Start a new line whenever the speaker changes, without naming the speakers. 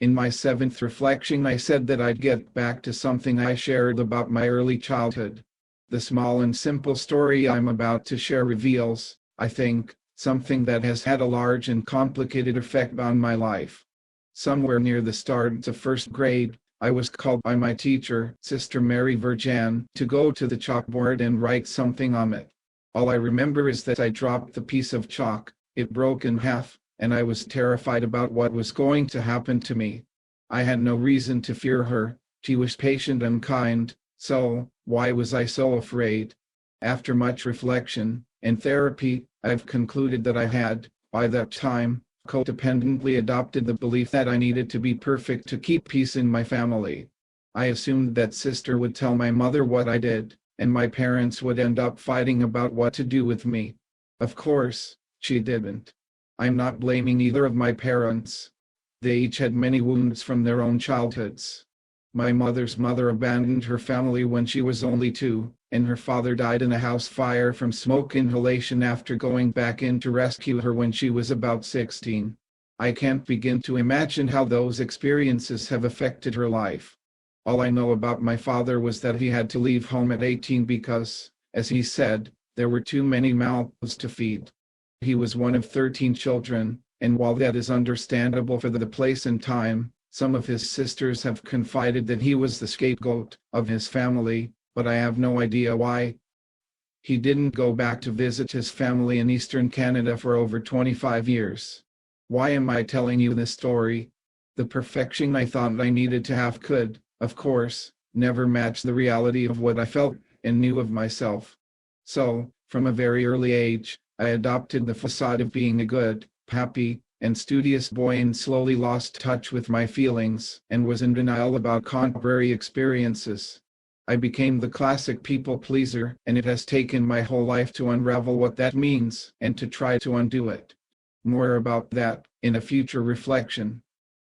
In my seventh reflection, I said that I'd get back to something I shared about my early childhood. The small and simple story I'm about to share reveals, I think, something that has had a large and complicated effect on my life. Somewhere near the start of first grade, I was called by my teacher, Sister Mary Virganne, to go to the chalkboard and write something on it. All I remember is that I dropped the piece of chalk, it broke in half, and I was terrified about what was going to happen to me. I had no reason to fear her, she was patient and kind, so why was I so afraid? After much reflection and therapy, I've concluded that I had, by that time, codependently adopted the belief that I needed to be perfect to keep peace in my family. I assumed that Sister would tell my mother what I did, and my parents would end up fighting about what to do with me. Of course, she didn't. I'm not blaming either of my parents. They each had many wounds from their own childhoods. My mother's mother abandoned her family when she was only 2, and her father died in a house fire from smoke inhalation after going back in to rescue her when she was about 16. I can't begin to imagine how those experiences have affected her life. All I know about my father was that he had to leave home at 18 because, as he said, there were too many mouths to feed. He was one of 13 children, and while that is understandable for the place and time, some of his sisters have confided that he was the scapegoat of his family, but I have no idea why. He didn't go back to visit his family in Eastern Canada for over 25 years. Why am I telling you this story? The perfection I thought I needed to have could, of course, never match the reality of what I felt and knew of myself. So, from a very early age, I adopted the facade of being a good, happy, and studious boy and slowly lost touch with my feelings and was in denial about contrary experiences. I became the classic people pleaser, and it has taken my whole life to unravel what that means and to try to undo it. More about that in a future reflection.